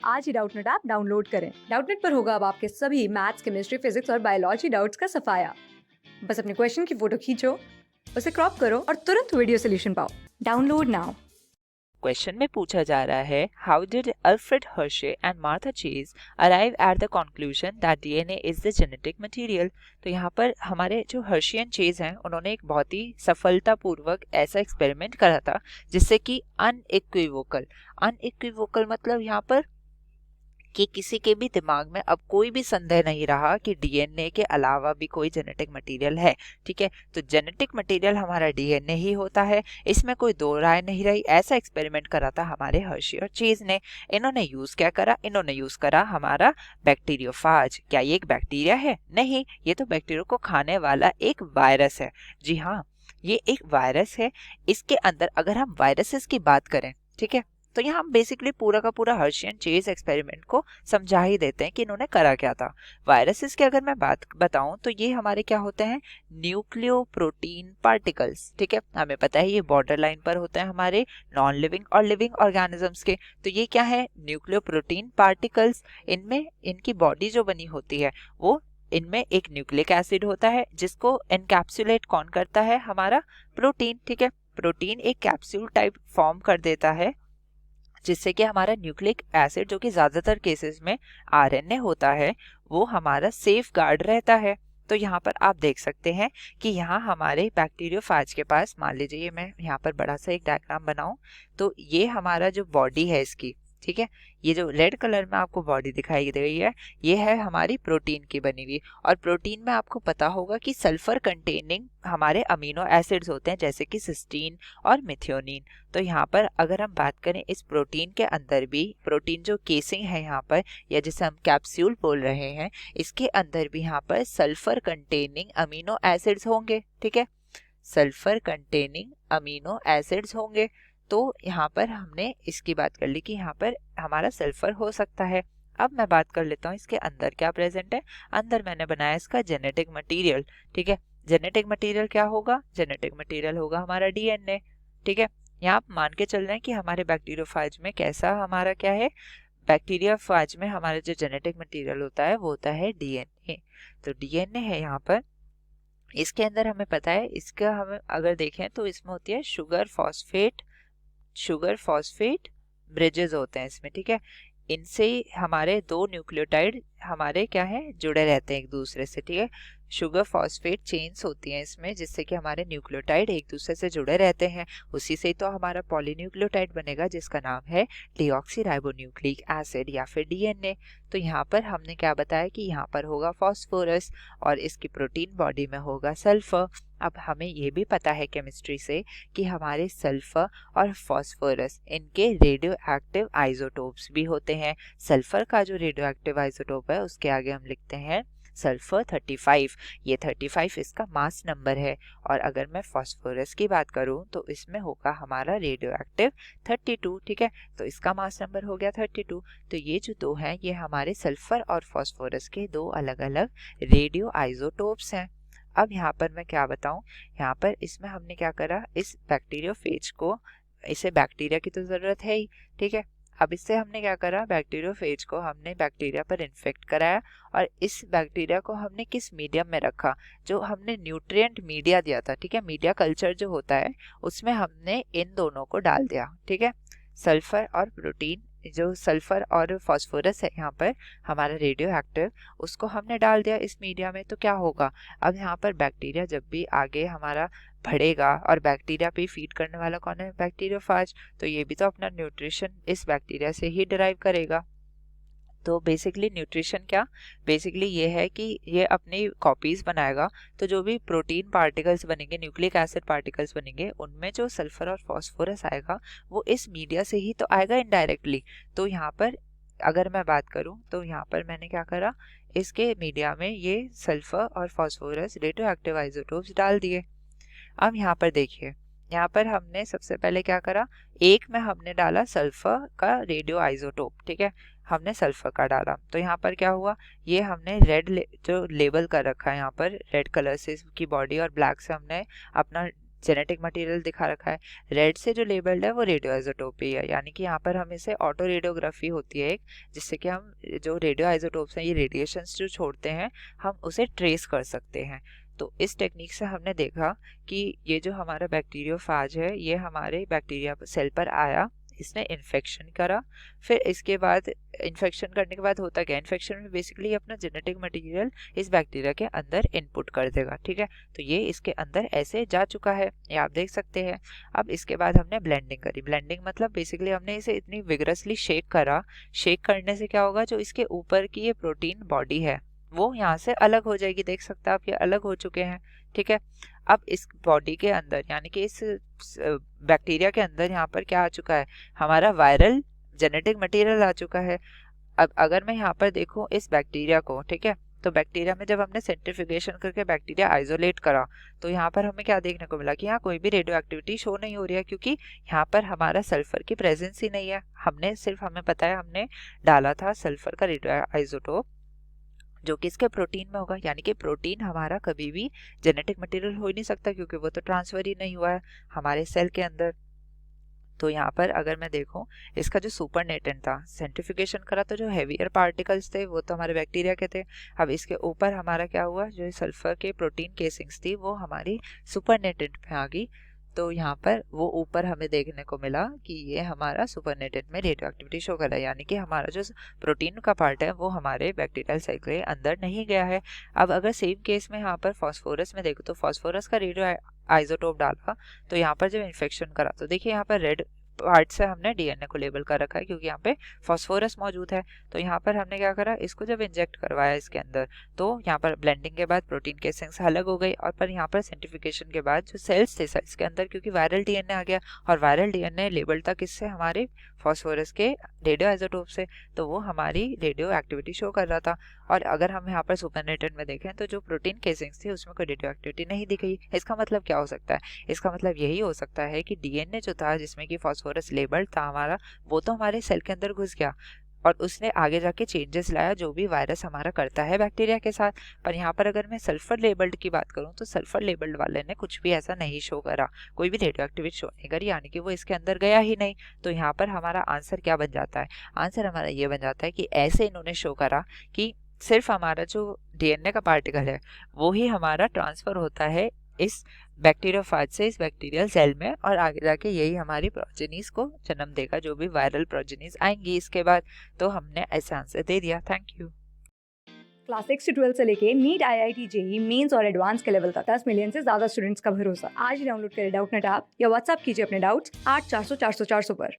आज ही Doubtnut app download करें। Doubtnut पर होगा अब आपके सभी मैथ्स, केमिस्ट्री, फिजिक्स और बायोलॉजी डाउट्स का सफाया। बस अपने क्वेश्चन की फोटो खींचो, उसे क्रॉप करो और तुरंत वीडियो सोल्यूशन पाओ। Download now. क्वेश्चन में पूछा जा रहा है, how did Alfred Hershey and Martha chase arrive at the conclusion that DNA is the genetic material. तो यहाँ पर हमारे जो हर्शे एंड चेज हैं, उन्होंने एक बहुत ही सफलतापूर्वक ऐसा एक्सपेरिमेंट करा था जिससे कि अनइक्विवोकल मतलब यहाँ पर कि किसी के भी दिमाग में अब कोई भी संदेह नहीं रहा कि डीएनए के अलावा भी कोई जेनेटिक मटेरियल है। ठीक है, तो जेनेटिक मटेरियल हमारा डीएनए ही होता है, इसमें कोई दो राय नहीं रही। ऐसा एक्सपेरिमेंट करा था हमारे हर्शी और चेज ने। इन्होंने यूज क्या करा? इन्होंने यूज करा हमारा बैक्टीरियोफाज। क्या ये एक बैक्टीरिया है? नहीं, ये तो बैक्टीरिया को खाने वाला एक वायरस है। जी हाँ, ये एक वायरस है। इसके अंदर अगर हम वायरसेस की बात करें, ठीक है, तो यहाँ हम बेसिकली पूरा का पूरा हर्शी एंड चेज एक्सपेरिमेंट को समझा ही देते हैं कि इन्होंने करा क्या था। वायरसेस की अगर मैं बात बताऊं तो ये हमारे क्या होते हैं? Nucleo protein particles. ठीक है, हमें पता है ये बॉर्डर लाइन पर होते हैं हमारे नॉन लिविंग और लिविंग ऑर्गेनिजम्स के। तो ये क्या है? Nucleo protein particles. इनमें इनकी बॉडी जो बनी होती है वो, इनमें एक न्यूक्लिक एसिड होता है जिसको एनकैप्सुलेट कौन करता है? हमारा प्रोटीन। ठीक है, प्रोटीन एक कैप्सूल टाइप फॉर्म कर देता है जिससे कि हमारा न्यूक्लिक एसिड, जो कि ज्यादातर केसेस में आरएनए होता है, वो हमारा सेफ गार्ड रहता है। तो यहाँ पर आप देख सकते हैं कि यहाँ हमारे बैक्टीरियोफाज के पास, मान लीजिए ये मैं यहाँ पर बड़ा सा एक डायग्राम बनाऊं, तो ये हमारा जो बॉडी है इसकी, ठीक है, ये जो रेड कलर में आपको बॉडी दिखाई दे रही है, ये है हमारी प्रोटीन की बनी हुई। और प्रोटीन में आपको पता होगा कि सल्फर कंटेनिंग हमारे अमीनो एसिड्स होते हैं, जैसे कि सिस्टीन और मिथियोनिन। तो यहाँ पर अगर हम बात करें इस प्रोटीन के अंदर भी, प्रोटीन जो केसिंग है यहाँ पर, या जिसे हम कैप्सूल बोल रहे हैं, इसके अंदर भी यहाँ पर सल्फर कंटेनिंग अमीनो एसिड्स होंगे। ठीक है, सल्फर कंटेनिंग अमीनो एसिड्स होंगे। तो यहाँ पर हमने इसकी बात कर ली कि यहाँ पर हमारा सल्फर हो सकता है। अब मैं बात कर लेता हूँ इसके अंदर क्या प्रेजेंट है। अंदर मैंने बनाया इसका जेनेटिक मटेरियल। ठीक है, जेनेटिक मटेरियल क्या होगा? जेनेटिक मटेरियल होगा हमारा डीएनए। ठीक है, यहाँ आप मान के चल रहे हैं कि हमारे बैक्टीरियोफाज में कैसा हमारा क्या है? बैक्टीरियोफाज में हमारा जो जेनेटिक मटेरियल होता है वो होता है डीएनए। तो डीएनए है यहाँ पर। इसके अंदर हमें पता है, इसका हम अगर देखें तो इसमें होती है शुगर फॉस्फेट ब्रिजेस होते हैं इसमें। ठीक है, इनसे हमारे दो न्यूक्लियोटाइड हमारे क्या है? जुड़े रहते हैं एक दूसरे से। ठीक है, शुगर फॉस्फेट चेन्स होती हैं इसमें, जिससे कि हमारे न्यूक्लियोटाइड एक दूसरे से जुड़े रहते हैं। उसी से तो हमारा पॉलीन्यूक्लियोटाइड बनेगा जिसका नाम है डीऑक्सीराइबोन्यूक्लिक एसिड या फिर डीएनए। तो यहाँ पर हमने क्या बताया कि यहाँ पर होगा फास्फोरस और इसकी प्रोटीन बॉडी में होगा सल्फर। अब हमें ये भी पता है केमिस्ट्री से कि हमारे सल्फर और फास्फोरस, इनके रेडियो एक्टिव आइसोटोप्स भी होते हैं। सल्फर का जो रेडियो एक्टिव आइसोटोप है उसके आगे हम लिखते हैं सल्फर 35। ये 35 इसका मास नंबर है। और अगर मैं फास्फोरस की बात करूं तो इसमें होगा हमारा रेडियो एक्टिव 32। ठीक है, तो इसका मास नंबर हो गया 32। तो ये जो दो हैं, ये हमारे सल्फर और फास्फोरस के दो अलग अलग रेडियो आइसोटोप्स हैं। अब यहाँ पर मैं क्या बताऊं, यहाँ पर इसमें हमने क्या करा, इस बैक्टीरियोफेज को, इसे बैक्टीरिया की तो जरूरत है ही। ठीक है, अब इससे हमने क्या करा, बैक्टीरियोफेज को हमने बैक्टीरिया पर इन्फेक्ट कराया और इस बैक्टीरिया को हमने किस मीडियम में रखा? जो हमने न्यूट्रिएंट मीडिया दिया था, ठीक है, मीडिया कल्चर जो होता है, उसमें हमने इन दोनों को डाल दिया। ठीक है, सल्फर और प्रोटीन, जो सल्फर और फास्फोरस है यहाँ पर हमारा रेडियो एक्टिव, उसको हमने डाल दिया इस मीडिया में। तो क्या होगा, अब यहाँ पर बैक्टीरिया जब भी आगे हमारा बढ़ेगा, और बैक्टीरिया पे फीड करने वाला कौन है? बैक्टीरियोफाज। तो ये भी तो अपना न्यूट्रिशन इस बैक्टीरिया से ही डिराइव करेगा। तो बेसिकली न्यूट्रिशन क्या, बेसिकली ये है कि ये अपनी कॉपीज बनाएगा। तो जो भी प्रोटीन पार्टिकल्स बनेंगे, न्यूक्लिक एसिड पार्टिकल्स बनेंगे, उनमें जो सल्फर और फास्फोरस आएगा वो इस मीडिया से ही तो आएगा इनडायरेक्टली। तो यहाँ पर अगर मैं बात करूं तो यहाँ पर मैंने क्या करा, इसके मीडिया में ये सल्फर और फास्फोरस रेडियो एक्टिव आइसोटोप्स डाल दिए। अब यहाँ पर देखिए, यहाँ पर हमने सबसे पहले क्या करा, एक में हमने डाला सल्फर का रेडियो आइसोटोप। ठीक है, हमने सल्फर का डाला, तो यहाँ पर क्या हुआ, ये हमने रेड जो लेबल कर रखा है यहाँ पर रेड कलर से इसकी बॉडी, और ब्लैक से हमने अपना जेनेटिक मटेरियल दिखा रखा है। रेड से जो लेबल्ड है वो रेडियो आइसोटोपी है, यानी कि यहाँ पर हम इसे ऑटो रेडियोग्राफी होती है एक, जिससे कि हम जो रेडियो आइसोटोप्स हैं, ये रेडिएशंस जो छोड़ते हैं, हम उसे ट्रेस कर सकते हैं। तो इस टेक्निक से हमने देखा कि ये जो हमारा बैक्टीरियोफाज है, ये हमारे बैक्टीरिया सेल पर आया, इसने इन्फेक्शन करा। फिर इसके बाद इन्फेक्शन करने के बाद होता क्या, इन्फेक्शन में बेसिकली अपना जेनेटिक मटेरियल इस बैक्टीरिया के अंदर इनपुट कर देगा, ठीक है। तो ये इसके अंदर ऐसे जा चुका है, ये आप देख सकते हैं। अब इसके बाद हमने ब्लेंडिंग करी। ब्लेंडिंग मतलब बेसिकली हमने इसे इतनी विगरसली शेक करा। शेक करने से क्या होगा, जो इसके ऊपर की ये प्रोटीन बॉडी है वो यहाँ से अलग हो जाएगी। देख सकते हैं आप, ये अलग हो चुके हैं, ठीक है। अब इस बॉडी के अंदर, यानी कि इस बैक्टीरिया के अंदर यहाँ पर क्या आ चुका है, हमारा वायरल जेनेटिक मटेरियल आ चुका है। अब अगर मैं यहाँ पर देखूँ इस बैक्टीरिया को, ठीक है, तो बैक्टीरिया में जब हमने सेंट्रीफ्यूगेशन करके बैक्टीरिया आइसोलेट करा, तो यहाँ पर हमें क्या देखने को मिला कि यहाँ कोई भी रेडियो एक्टिविटी शो नहीं हो रही है, क्योंकि यहाँ पर हमारा सल्फर की प्रेजेंस ही नहीं है। हमें पता है हमने डाला था सल्फर का रेडियो आइसोटोप, जो कि इसके प्रोटीन में होगा, यानी कि प्रोटीन हमारा कभी भी जेनेटिक मटेरियल हो ही नहीं सकता, क्योंकि वो तो ट्रांसफर ही नहीं हुआ है हमारे सेल के अंदर। तो यहाँ पर अगर मैं देखूं, इसका जो सुपरनेटेंट था, सेंट्रीफ्यूगेशन करा तो जो हैवियर पार्टिकल्स थे वो तो हमारे बैक्टीरिया के थे। अब इसके ऊपर हमारा क्या हुआ, जो सल्फर के प्रोटीन केसिंग्स थी वो हमारी सुपरनेटेंट में आ गई। तो यहाँ पर वो ऊपर हमें देखने को मिला कि ये हमारा सुपरनेटेंट में रेडियो एक्टिविटी शो कर रहा है, यानी कि हमारा जो प्रोटीन का पार्ट है वो हमारे बैक्टीरियल सेल के अंदर नहीं गया है। अब अगर सेम केस में यहाँ पर फास्फोरस में देखो, तो फास्फोरस का रेडियो आइसोटोप डाला, तो यहाँ पर जब इन्फेक्शन करा, तो देखिए यहाँ पर रेड पार्ट से हमने डीएनए को लेबल कर रखा है, क्योंकि यहाँ पे फास्फोरस मौजूद है। तो यहाँ पर हमने क्या करा, इसको जब इंजेक्ट करवाया इसके अंदर, तो यहाँ पर ब्लेंडिंग के बाद प्रोटीन केसिंग्स अलग हो गई, और पर यहाँ पर सेंट्रीफ्यूगेशन के बाद जो सेल्स थे, सेल्स के अंदर क्योंकि वायरल डीएनए आ गया, और वायरल डीएनए लेबल था किससे, हमारे फास्फोरस के रेडियो आइसोटोप से, तो वो हमारी रेडियो एक्टिविटी शो कर रहा था। और अगर हम यहाँ पर सुपरनेटेंट में देखें, तो जो प्रोटीन केसिंग्स थी उसमें कोई रेडियो एक्टिविटी नहीं दिखी। इसका मतलब क्या हो सकता है, इसका मतलब यही हो सकता है कि डीएनए जो था जिसमें कि फास्फोरस लेबल था हमारा, वो तो हमारे सेल के अंदर घुस गया और उसने आगे जाके चेंजेस लाया, जो भी वायरस हमारा करता है बैक्टीरिया के साथ। पर यहाँ पर अगर मैं सल्फर लेबल्ड की बात करूँ, तो सल्फर लेबल्ड वाले ने कुछ भी ऐसा नहीं शो करा, कोई भी रेडियो एक्टिविटी शो नहीं करी, यानी कि वो इसके अंदर गया ही नहीं। तो यहाँ पर हमारा आंसर क्या बन जाता है, आंसर हमारा ये बन जाता है कि ऐसे इन्होंने शो करा कि सिर्फ हमारा जो डीएनए का पार्टिकल है वो ही हमारा ट्रांसफर होता है इस बैक्टीरियोफाज से इस बैक्टीरियल सेल में, और आगे जाके यही हमारी प्रोजेनीज को जन्म देगा, जो भी वायरल प्रोजेनीज आएंगी इसके बाद। तो हमने ऐसा आंसर दे दिया। Thank you. क्लास 6 से 12 से लेके नीट, IIT, जेई मेंस और एडवांस के लेवल तक 10 मिलियन से ज्यादा स्टूडेंट्स का भरोसा। आज ही डाउनलोड करें डाउटनेट ऐप या व्हाट्सएप कीजिए अपने डाउट्स 8400 400 400 पर।